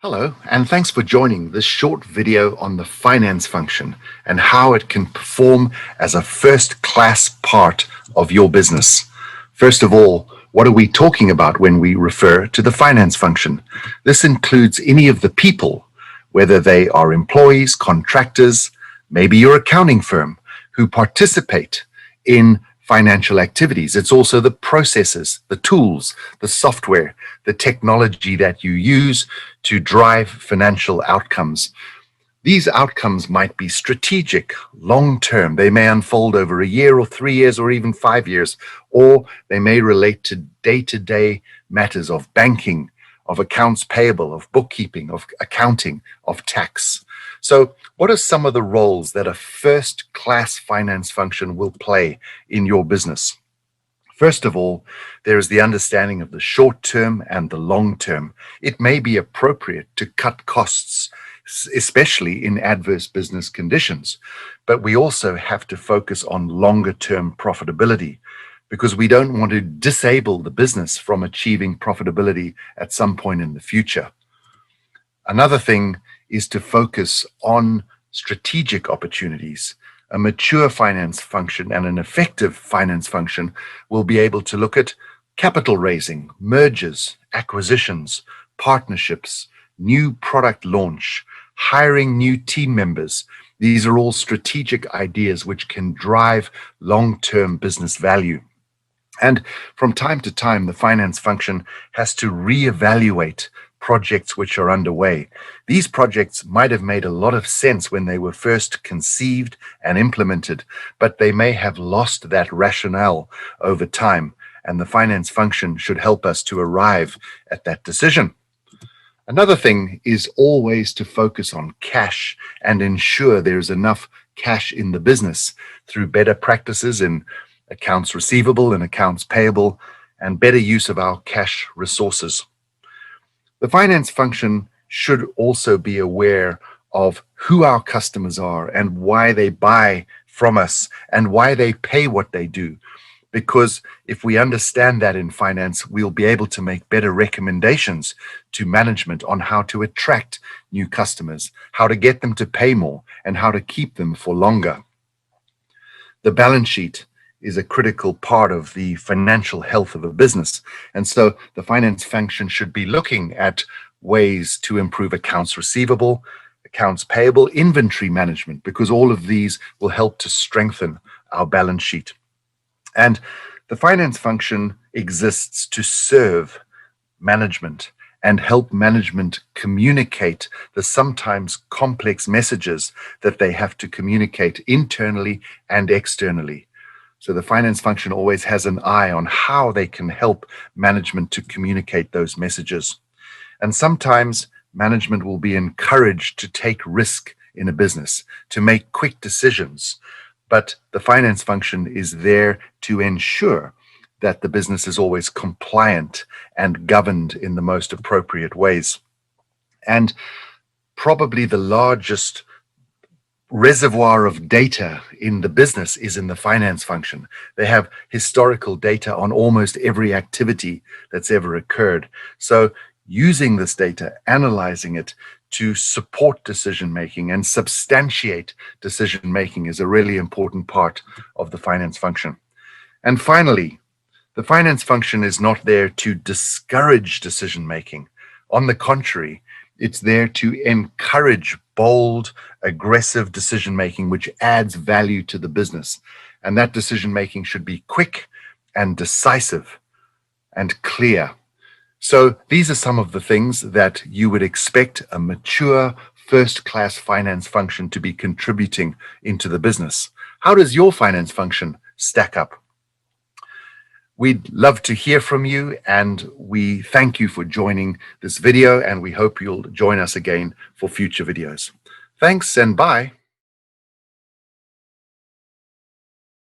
Hello, and thanks for joining this short video on the finance function and how it can perform as a first-class part of your business. First of all, what are we talking about when we refer to the finance function? This includes any of the people, whether they are employees, contractors, maybe your accounting firm, who participate in financial activities. It's also the processes, the tools, the software, the technology that you use to drive financial outcomes. These outcomes might be strategic, long-term. They may unfold over a year or 3 years or even 5 years, or they may relate to day-to-day matters of banking, of accounts payable, of bookkeeping, of accounting, of tax. So what are some of the roles that a first-class finance function will play in your business? First of all, there is the understanding of the short term and the long term. It may be appropriate to cut costs, especially in adverse business conditions, but we also have to focus on longer term profitability because we don't want to disable the business from achieving profitability at some point in the future. Another thing is to focus on strategic opportunities. A mature finance function and an effective finance function will be able to look at capital raising, mergers, acquisitions, partnerships, new product launch, hiring new team members. These are all strategic ideas which can drive long-term business value. And from time to time, the finance function has to reevaluate projects which are underway. These projects might have made a lot of sense when they were first conceived and implemented, but they may have lost that rationale over time, and the finance function should help us to arrive at that decision. Another thing is always to focus on cash and ensure there's enough cash in the business through better practices in accounts receivable and accounts payable and better use of our cash resources. The finance function should also be aware of who our customers are and why they buy from us and why they pay what they do. Because if we understand that in finance, we'll be able to make better recommendations to management on how to attract new customers, how to get them to pay more, and how to keep them for longer. The balance sheet is a critical part of the financial health of a business. And so the finance function should be looking at ways to improve accounts receivable, accounts payable, inventory management, because all of these will help to strengthen our balance sheet. And the finance function exists to serve management and help management communicate the sometimes complex messages that they have to communicate internally and externally. So the finance function always has an eye on how they can help management to communicate those messages. And sometimes management will be encouraged to take risk in a business, to make quick decisions. But the finance function is there to ensure that the business is always compliant and governed in the most appropriate ways. And probably the largest reservoir of data in the business is in the finance function. They have historical data on almost every activity that's ever occurred. So using this data, analyzing it to support decision-making and substantiate decision-making is a really important part of the finance function. And finally, the finance function is not there to discourage decision-making. On the contrary, it's there to encourage bold, aggressive decision-making, which adds value to the business. And that decision-making should be quick and decisive and clear. So these are some of the things that you would expect a mature, first-class finance function to be contributing into the business. How does your finance function stack up? We'd love to hear from you, and we thank you for joining this video, and we hope you'll join us again for future videos. Thanks and bye.